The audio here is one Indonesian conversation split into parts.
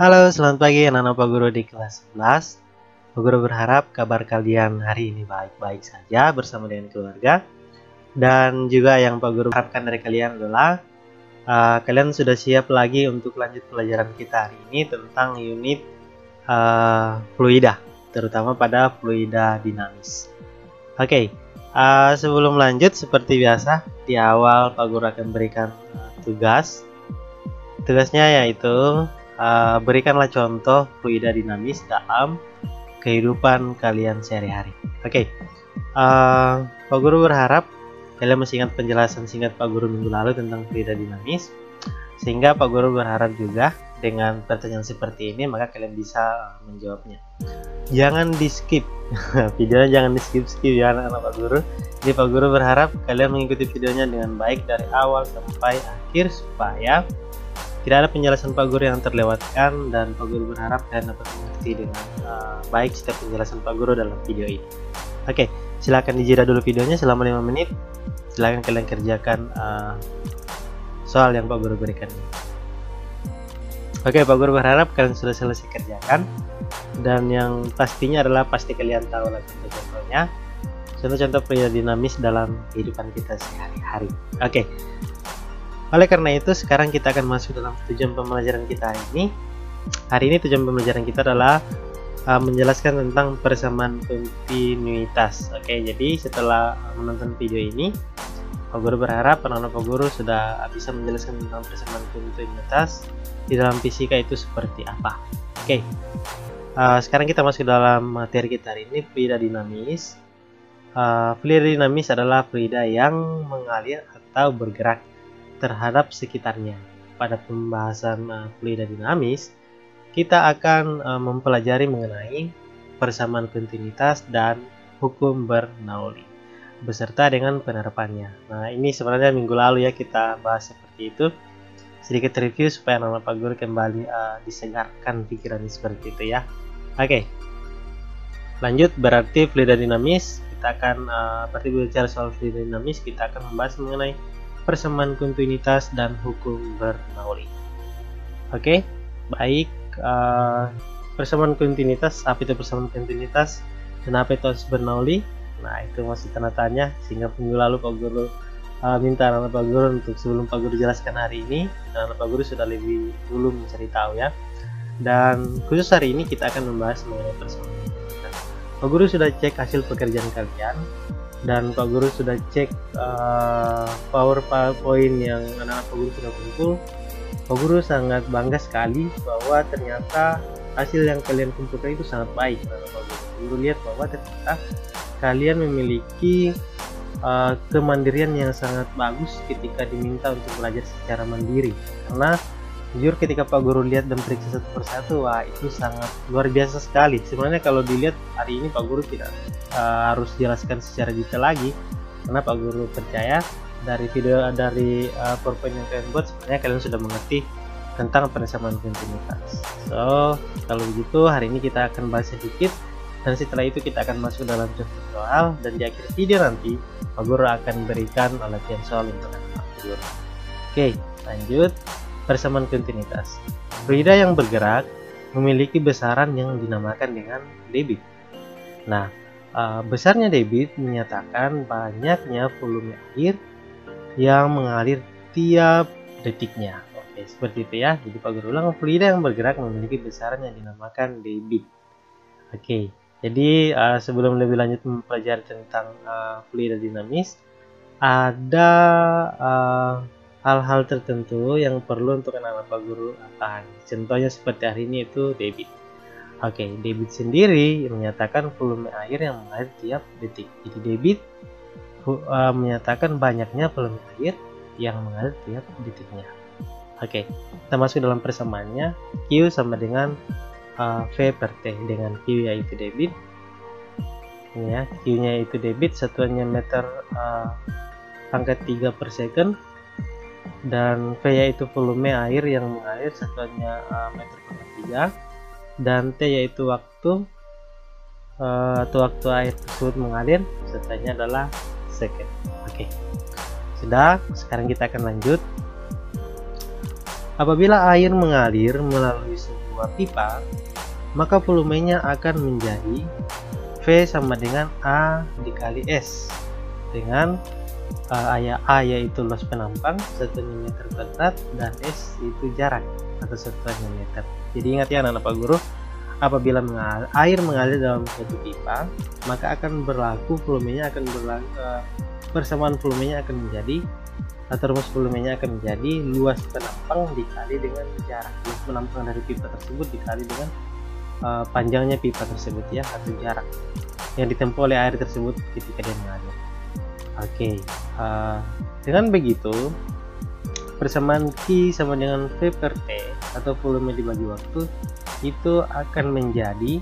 Halo, selamat pagi anak-anak Pak Guru di kelas 11. Pak Guru berharap kabar kalian hari ini baik-baik saja bersama dengan keluarga. Dan juga yang Pak Guru harapkan dari kalian adalah kalian sudah siap lagi untuk lanjut pelajaran kita hari ini tentang unit fluida, terutama pada fluida dinamis. Oke, sebelum lanjut seperti biasa, di awal Pak Guru akan berikan tugas. Tugasnya yaitu berikanlah contoh fluida dinamis dalam kehidupan kalian sehari-hari. Oke, Pak Guru berharap kalian masih ingat penjelasan singkat Pak Guru minggu lalu tentang fluida dinamis, sehingga Pak Guru berharap juga dengan pertanyaan seperti ini maka kalian bisa menjawabnya. Jangan di skip videonya, jangan di skip ya anak-anak Pak Guru. Jadi Pak Guru berharap kalian mengikuti videonya dengan baik dari awal sampai akhir supaya tidak ada penjelasan Pak Guru yang terlewatkan, dan Pak Guru berharap kalian dapat mengerti dengan baik setiap penjelasan Pak Guru dalam video ini. Oke, silakan dijeda dulu videonya selama 5 menit. Silakan kalian kerjakan soal yang Pak Guru berikan ini. Oke, Pak Guru berharap kalian sudah selesai kerjakan, dan yang pastinya adalah pasti kalian tahu lah contoh-contohnya, contoh-contoh fluida dinamis dalam kehidupan kita sehari-hari. Oke. Oleh karena itu, sekarang kita akan masuk dalam tujuan pembelajaran kita hari ini. Hari ini tujuan pembelajaran kita adalah menjelaskan tentang persamaan kontinuitas. Oke, jadi setelah menonton video ini, Pak Guru berharap anak-anak Pak Guru sudah bisa menjelaskan tentang persamaan kontinuitas di dalam fisika itu seperti apa. Oke, sekarang kita masuk dalam materi kita hari ini, fluida dinamis. Fluida dinamis adalah fluida yang mengalir atau bergerak terhadap sekitarnya. Pada pembahasan fluida dinamis, kita akan mempelajari mengenai persamaan kontinuitas dan hukum Bernoulli beserta dengan penerapannya. Nah, ini sebenarnya minggu lalu ya kita bahas seperti itu. Sedikit review supaya anak-anak Pak Guru kembali disegarkan pikirannya seperti itu ya. Oke, lanjut, berarti fluida dinamis kita akan berbicara soal fluida dinamis, kita akan membahas mengenai persamaan kontinuitas dan hukum Bernoulli. Oke, baik. Persamaan kontinuitas, apa itu persamaan kontinuitas dan apa itu Bernoulli? Nah, itu masih tanda tanya, sehingga minggu lalu Pak Guru minta anak Pak Guru untuk sebelum Pak Guru jelaskan hari ini, anak Pak Guru sudah lebih dulu mencari tahu ya. Dan khusus hari ini kita akan membahas mengenai persamaan kontinuitas. Pak Guru sudah cek hasil pekerjaan kalian, dan Pak Guru sudah cek PowerPoint yang anak-anak Pak Guru sudah kumpul. Pak Guru sangat bangga sekali bahwa ternyata hasil yang kalian kumpulkan itu sangat baik. Pak Guru lihat bahwa ternyata kalian memiliki kemandirian yang sangat bagus ketika diminta untuk belajar secara mandiri. Karena jujur ketika Pak Guru lihat dan periksa satu persatu, wah itu sangat luar biasa sekali. Sebenarnya kalau dilihat hari ini Pak Guru tidak harus jelaskan secara detail lagi, karena Pak Guru percaya dari video PowerPoint yang kalian buat sebenarnya kalian sudah mengerti tentang persamaan kontinuitas. So kalau begitu hari ini kita akan bahas sedikit, dan setelah itu kita akan masuk dalam contoh soal, dan di akhir video nanti Pak Guru akan berikan latihan soal untuk anak-anak Pak Guru. Oke, lanjut. Persamaan kontinuitas. Fluida yang bergerak memiliki besaran yang dinamakan dengan debit. Nah, besarnya debit menyatakan banyaknya volume air yang mengalir tiap detiknya. Oke, seperti itu ya. Jadi Pak Guru ulang, fluida yang bergerak memiliki besaran yang dinamakan debit. Oke, jadi sebelum lebih lanjut mempelajari tentang fluida dinamis, ada hal-hal tertentu yang perlu untuk anak-anak Pak Guru pahami. Contohnya seperti hari ini itu debit. Oke, debit sendiri menyatakan volume air yang mengalir tiap detik. Jadi debit menyatakan banyaknya volume air yang mengalir tiap detiknya. Oke, kita masuk dalam persamaannya. Q sama dengan V per T, dengan Q yaitu debit. Ini ya, Q-nya itu debit, satuannya meter pangkat 3 per second. Dan V yaitu volume air yang mengalir, satuannya meter pangkat 3, dan T yaitu waktu atau waktu air tersebut mengalir, satuannya adalah second. Oke, sudah. Sekarang kita akan lanjut. Apabila air mengalir melalui sebuah sebuah pipa, maka volumenya akan menjadi V sama dengan A dikali S, dengan A yaitu luas penampang, satuannya meter kuadrat, dan S itu jarak atau satuannya meter. Jadi ingat ya anak-anak Pak Guru, apabila air mengalir dalam suatu pipa, maka akan berlaku volumenya akan persamaan volumenya akan menjadi, atau rumus volumenya akan menjadi luas penampang dikali dengan jarak. Luas penampang dari pipa tersebut dikali dengan panjangnya pipa tersebut ya, atau jarak yang ditempuh oleh air tersebut ketika dia mengalir. Oke, dengan begitu persamaan Q sama dengan V per T atau volume dibagi waktu itu akan menjadi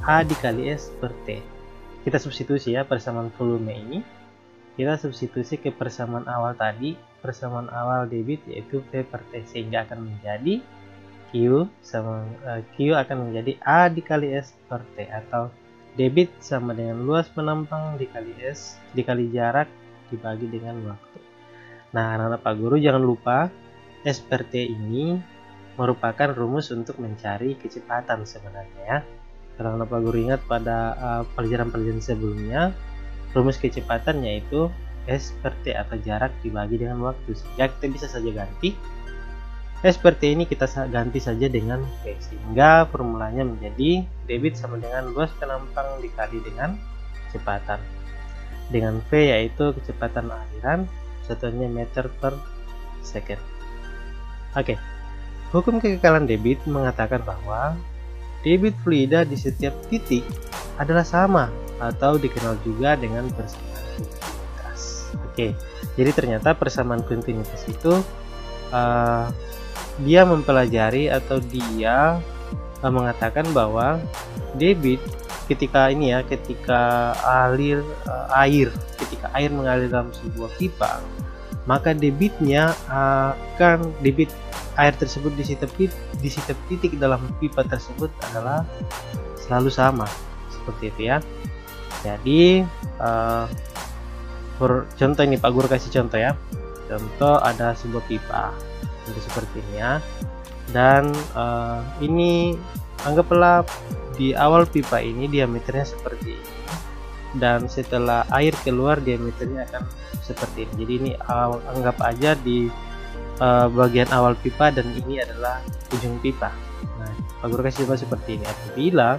A dikali S per T. Kita substitusi ya persamaan volume ini, kita substitusi ke persamaan awal tadi, persamaan awal debit yaitu V per T, sehingga akan menjadi Q akan menjadi A dikali S per T, atau debit sama dengan luas penampang dikali S dikali jarak dibagi dengan waktu. Nah, anak-anak Pak Guru jangan lupa S per T ini merupakan rumus untuk mencari kecepatan sebenarnya ya. Kalau anak Pak Guru ingat pada pelajaran-pelajaran sebelumnya, rumus kecepatan yaitu S per T atau jarak dibagi dengan waktu. Sehingga kita bisa saja ganti S per T ini kita ganti saja dengan V, sehingga formulanya menjadi debit sama dengan luas penampang dikali dengan kecepatan, dengan V yaitu kecepatan aliran, satuannya meter per second. Oke, hukum kekekalan debit mengatakan bahwa debit fluida di setiap titik adalah sama atau dikenal juga dengan persamaan kontinuitas. Oke, jadi ternyata persamaan kontinuitas itu dia mempelajari atau dia mengatakan bahwa debit ketika ketika air mengalir dalam sebuah pipa, maka debit air tersebut di setiap titik dalam pipa tersebut adalah selalu sama, seperti itu ya. Jadi contoh ini Pak Guru kasih contoh ya. Contoh ada sebuah pipa seperti ini ya, dan ini anggaplah di awal pipa ini diameternya seperti ini, dan setelah air keluar diameternya akan seperti ini. Jadi ini anggap aja di bagian awal pipa dan ini adalah ujung pipa. Nah, Pak Guru kasih contoh seperti ini. Apabila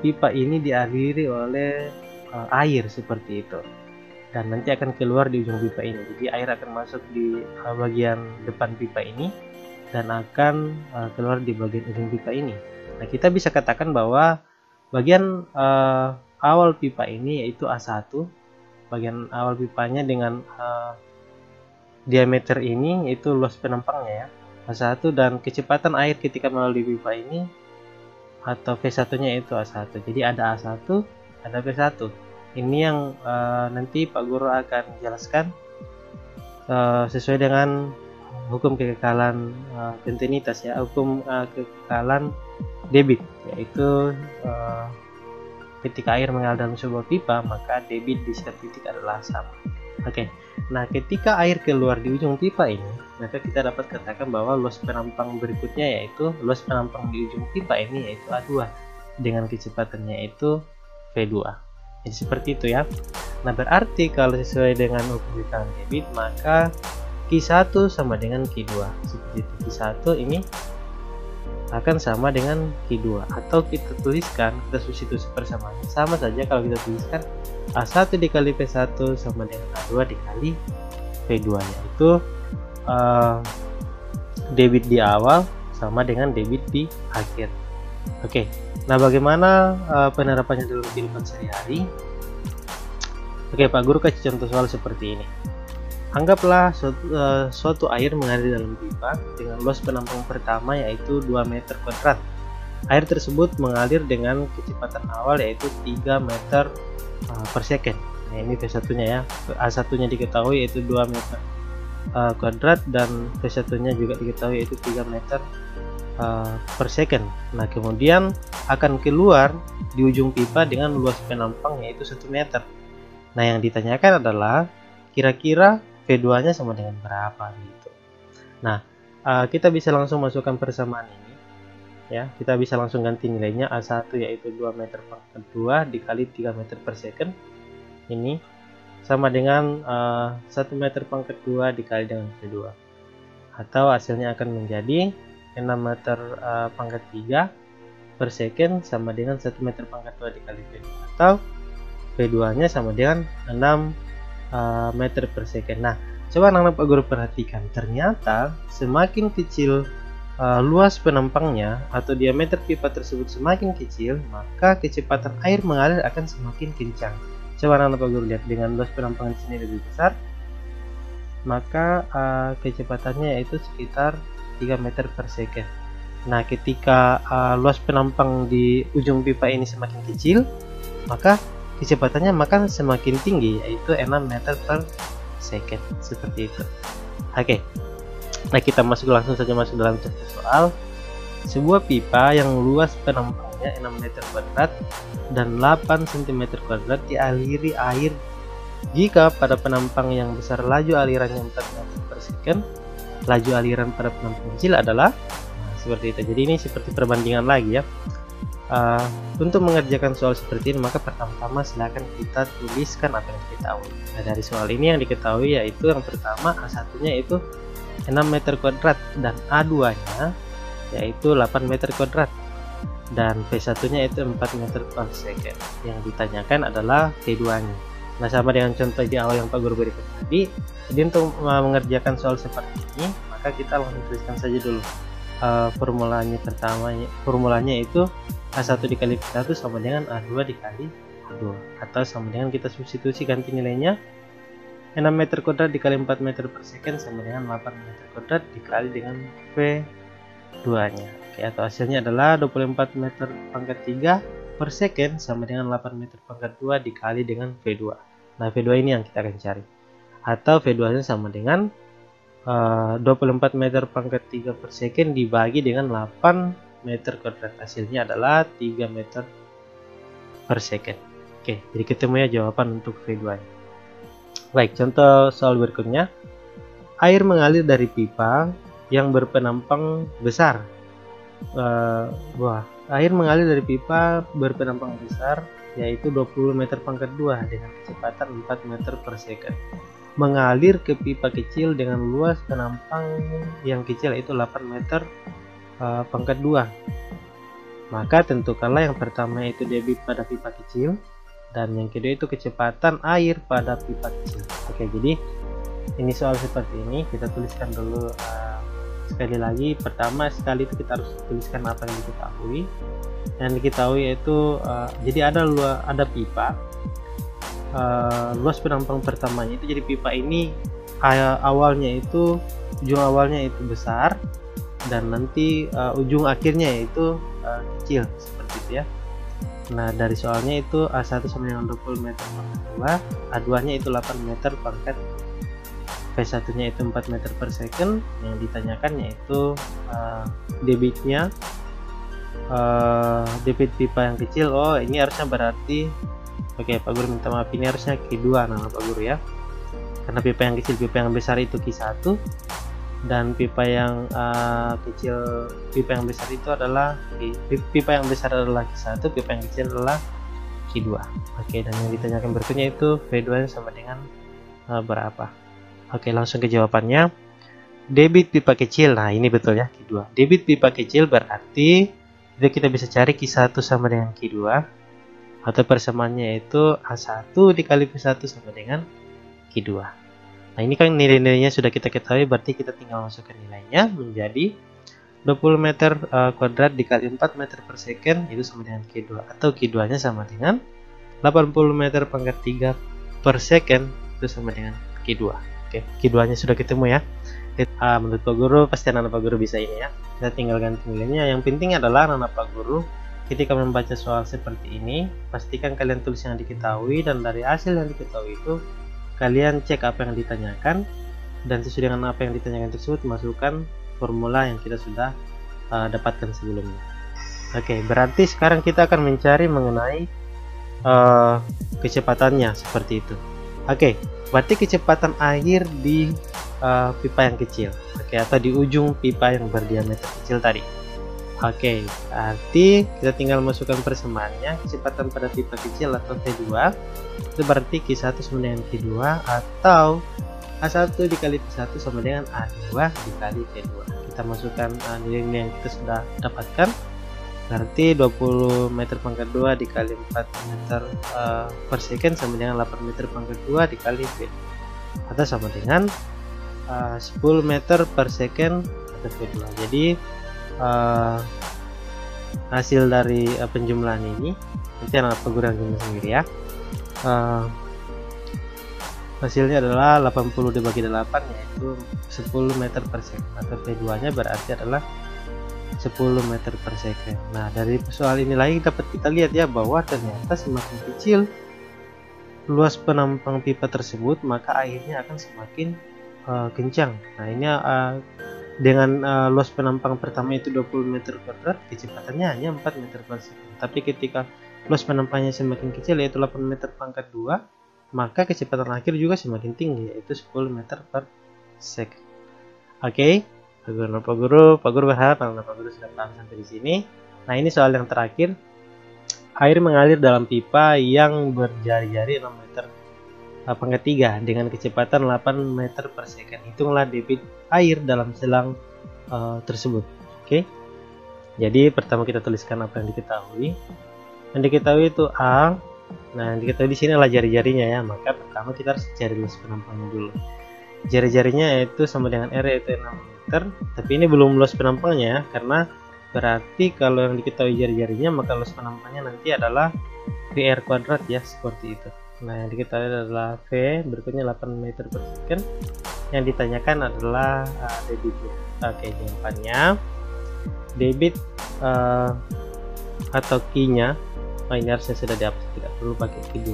pipa ini dialiri oleh air seperti itu, dan nanti akan keluar di ujung pipa ini. Jadi air akan masuk di bagian depan pipa ini dan akan keluar di bagian ujung pipa ini. Nah, kita bisa katakan bahwa bagian awal pipa ini yaitu A1, bagian awal pipanya dengan diameter ini yaitu luas penampangnya ya, A1, dan kecepatan air ketika melalui pipa ini atau V1 nya itu A1. Jadi ada A1, ada V1. Ini yang nanti Pak Guru akan jelaskan sesuai dengan hukum kekekalan kontinuitas ya, hukum kekekalan debit, yaitu ketika air mengalir dalam sebuah pipa maka debit di setiap titik adalah sama. Oke, nah ketika air keluar di ujung pipa ini, maka kita dapat katakan bahwa luas penampang berikutnya yaitu luas penampang di ujung pipa ini yaitu A2 dengan kecepatannya yaitu V2. Jadi seperti itu ya. Nah, berarti kalau sesuai dengan hukum kekekalan debit maka Q1 sama dengan Q2. Seperti itu. Q1 ini akan sama dengan Q2, atau kita tuliskan, kita substitusi persamaannya sama saja kalau kita tuliskan A1 dikali V1 sama dengan A2 dikali V2 nya, itu debit di awal sama dengan debit di akhir. Oke, nah bagaimana penerapannya dalam kehidupan sehari-hari? Oke, Pak Guru kasih contoh soal seperti ini. Anggaplah suatu air mengalir dalam pipa dengan luas penampang pertama yaitu 2 meter kuadrat. Air tersebut mengalir dengan kecepatan awal yaitu 3 meter per second. Nah, ini V1 nya ya. A1 nya diketahui yaitu 2 meter kuadrat, dan V1 nya juga diketahui yaitu 3 meter per second. Nah, kemudian akan keluar di ujung pipa dengan luas penampang yaitu 1 meter. Nah, yang ditanyakan adalah kira-kira V2 nya sama dengan berapa gitu. Nah, kita bisa langsung masukkan persamaan ini. ya, kita bisa langsung ganti nilainya. A1 yaitu 2 meter pangkat 2 dikali 3 meter per second, ini sama dengan 1 meter pangkat 2 dikali dengan V2, atau hasilnya akan menjadi 6 meter pangkat 3 per second sama dengan 1 meter pangkat 2 dikali V2, atau V2 nya sama dengan 6 meter per second. Nah, coba anak-anak guru perhatikan, ternyata semakin kecil luas penampangnya atau diameter pipa tersebut semakin kecil, maka kecepatan air mengalir akan semakin kencang. Coba anak-anak guru lihat, dengan luas penampang di sini lebih besar, maka kecepatannya yaitu sekitar 3 meter per second. Nah, ketika luas penampang di ujung pipa ini semakin kecil, maka kecepatannya maka semakin tinggi, yaitu 6 meter per second, seperti itu. Oke, nah kita langsung saja masuk dalam contoh soal. Sebuah pipa yang luas penampangnya 6 meter kuadrat dan 8 cm kuadrat dialiri air jika pada penampang yang besar laju alirannya 4 meter per second, laju aliran pada penampang kecil adalah seperti itu. Jadi ini seperti perbandingan lagi ya. Untuk mengerjakan soal seperti ini, maka pertama-tama silakan kita tuliskan apa yang diketahui. Nah, dari soal ini yang diketahui yaitu yang pertama, A1-nya itu 6 meter kuadrat dan A2-nya yaitu 8 meter kuadrat dan V1-nya itu 4 meter per second. Yang ditanyakan adalah V2-nya. Nah, sama dengan contoh di awal yang Pak Guru berikan tadi. Jadi untuk mengerjakan soal seperti ini, maka kita langsung tuliskan saja dulu formulanya. Formulanya itu A1 dikali V1 sama dengan A2 dikali A2, atau sama dengan kita substitusi ganti nilainya, 6 meter kuadrat dikali 4 meter per second sama dengan 8 meter kuadrat dikali dengan V2 nya. Oke, atau hasilnya adalah 24 meter pangkat 3 per second sama dengan 8 meter pangkat 2 dikali dengan V2. Nah, V2 ini yang kita akan cari, atau V2 nya sama dengan 24 meter pangkat 3 per second dibagi dengan 8 meter kuadrat, hasilnya adalah 3 meter per second. Oke, jadi ketemu ya jawaban untuk V2 nya. Baik, contoh soal berikutnya. Air mengalir dari pipa yang berpenampang besar. Air mengalir dari pipa berpenampang besar yaitu 20 meter pangkat 2 dengan kecepatan 4 meter per second. Mengalir ke pipa kecil dengan luas penampang yang kecil yaitu 8 meter pangkat 2. Maka tentukanlah yang pertama itu debit pada pipa kecil dan yang kedua itu kecepatan air pada pipa kecil. Oke, jadi ini soal seperti ini kita tuliskan dulu. Sekali lagi, pertama sekali itu kita harus tuliskan apa yang diketahui. Yang diketahui yaitu jadi ada pipa, luas penampang pertamanya itu, jadi pipa ini awalnya itu ujung awalnya itu besar dan nanti ujung akhirnya yaitu kecil, seperti itu ya. Nah, dari soalnya itu A1 sama dengan 20 meter pangkat 2, A2 nya itu 8 meter pangkat, V1 nya itu 4 meter per second. Yang ditanyakan yaitu debitnya, debit pipa yang kecil. Oh, ini harusnya berarti, oke, Pak Guru minta maaf, ini harusnya Q2 nah Pak Guru ya, karena pipa yang kecil, pipa yang besar itu Q1 dan pipa yang kecil, pipa yang besar itu adalah pipa yang besar adalah Q1, pipa yang kecil adalah Q2. Oke, dan yang ditanyakan berikutnya itu V2 sama dengan berapa. Oke, langsung ke jawabannya. Debit pipa kecil, nah ini betul ya, Q2. Debit pipa kecil berarti itu kita bisa cari Q1 sama dengan Q2, atau persamaannya itu A1 dikali V1 sama dengan Q2. Nah, ini kan nilai-nilainya sudah kita ketahui, berarti kita tinggal masukkan nilainya menjadi 20 meter kuadrat dikali 4 meter per second itu sama dengan Q2, atau Q2 nya sama dengan 80 meter pangkat 3 per second itu sama dengan Q2. Oke, Q2 nya sudah ketemu ya. Menurut Pak Guru pasti anak Pak Guru bisa ini ya. Kita tinggal ganti nilainya. Yang penting adalah anak Pak Guru ketika membaca soal seperti ini, pastikan kalian tulis yang diketahui, dan dari hasil yang diketahui itu kalian cek apa yang ditanyakan, dan sesuai dengan apa yang ditanyakan tersebut masukkan formula yang kita sudah dapatkan sebelumnya. Oke, berarti sekarang kita akan mencari mengenai kecepatannya seperti itu. Oke, berarti kecepatan air di pipa yang kecil, oke, atau di ujung pipa yang berdiameter kecil tadi. Oke, berarti kita tinggal masukkan persamaannya. Kecepatan pada pipa kecil atau P2 itu berarti Q1 sama dengan Q2, atau A1 dikali P1 sama dengan A2 dikali P2. Kita masukkan nilai yang kita sudah dapatkan, berarti 20 meter pangkat 2 dikali 4 meter per second sama dengan 8 meter pangkat 2 dikali V, atau sama dengan 10 meter per second atau V2. Jadi hasil dari penjumlahan ini nanti anak guru yang jumlah sendiri ya. Hasilnya adalah 80 dibagi 8, yaitu 10 meter per second, atau P2 nya berarti adalah 10 meter per second. Nah, dari soal ini lagi dapat kita lihat ya, bahwa ternyata semakin kecil luas penampang pipa tersebut, maka airnya akan semakin kencang. Nah, ini dengan luas penampang pertama itu 20 meter kuadrat, kecepatannya hanya 4 meter per second. Tapi ketika luas penampangnya semakin kecil, yaitu 8 meter pangkat 2, maka kecepatan akhir juga semakin tinggi, yaitu 10 meter per second. Oke, Pak Guru berharap Pak Guru sudah paham sampai di sini. Nah, ini soal yang terakhir. Air mengalir dalam pipa yang berjari-jari 6 meter pangkat 3 dengan kecepatan 8 meter per second. Hitunglah debit air dalam selang tersebut. Oke. Jadi pertama kita tuliskan apa yang diketahui. Yang diketahui itu A. Nah, yang diketahui di sini adalah jari-jarinya ya. Maka pertama kita harus cari luas penampangnya dulu. Jari-jarinya itu sama dengan R, yaitu 6 meter. Tapi ini belum luas penampangnya ya, karena berarti kalau yang diketahui jari-jarinya, maka luas penampangnya nanti adalah VR kuadrat ya, seperti itu. Nah, yang diketahui adalah V, berikutnya 8 meter per second. Yang ditanyakan adalah debitnya. Oke, jawabannya debit atau Q-nya, ini harusnya sudah dihapus, tidak perlu pakai Q2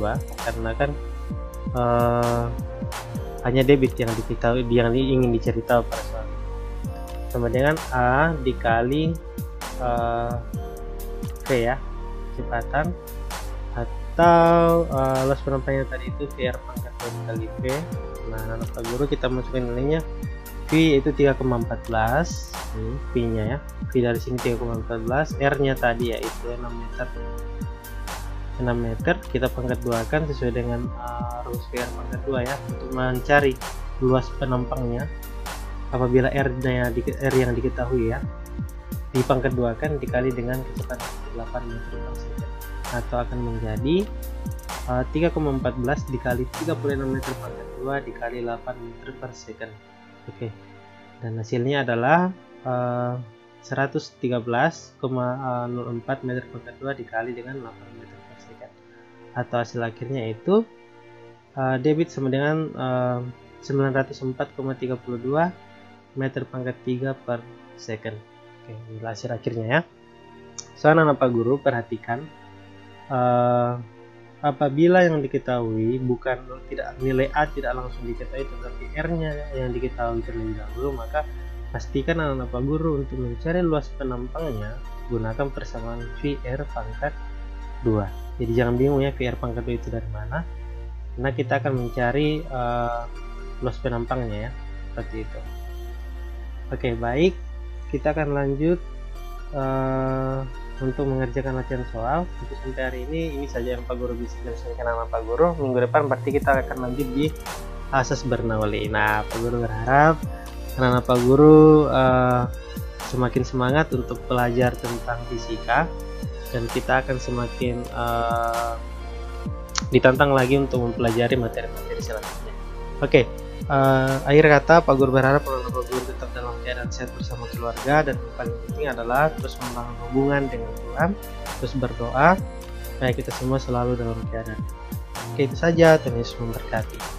karena kan hanya debit yang diketahui, yang ingin dicari tahu pada soal ini. Sama dengan A dikali V ya, kecepatan, atau luas penampangnya tadi itu VR pangkat 2 kali V. Nah, Pak Guru kita masukkan nilainya. V itu 3,14, V nya ya, V dari sini 3,14, R nya tadi yaitu 6 meter, kita pangkat 2 kan sesuai dengan rumus VR pangkat 2 ya, untuk mencari luas penampangnya. Apabila R yang diketahui ya, di pangkat 2 kan dikali dengan kecepatan 8 meter per second, atau akan menjadi 3,14 dikali 36 meter pangkat 2 dikali 8 meter per second. Oke, dan hasilnya adalah 113,04 meter pangkat 2 dikali dengan 8 meter per second, atau hasil akhirnya itu debit sama dengan 904,32 meter pangkat 3 per second. Oke, ini hasil akhirnya ya. Soal Pak Guru, perhatikan apabila yang diketahui bukan nilai A tidak langsung diketahui, tetapi R-nya yang diketahui terlebih dahulu, maka pastikan anak Pak Guru untuk mencari luas penampangnya gunakan persamaan VR pangkat 2. Jadi jangan bingung ya, VR pangkat 2 itu dari mana, karena kita akan mencari luas penampangnya ya, seperti itu. Oke, baik, kita akan lanjut untuk mengerjakan latihan soal. Untuk sampai hari ini saja yang Pak Guru bisa jelaskan sama Pak Guru. Minggu depan berarti kita akan lanjut di asas Bernoulli. Nah, Pak Guru berharap karena Pak Guru semakin semangat untuk belajar tentang fisika, dan kita akan semakin ditantang lagi untuk mempelajari materi-materi selanjutnya. Oke, akhir kata Pak Guru berharap Pak Guru tetap dalam keadaan sehat bersama keluarga, dan yang paling penting adalah terus membangun hubungan dengan Tuhan, terus berdoa supaya kita semua selalu dalam keadaan. Oke, itu saja. Tuhan Yesus memberkati.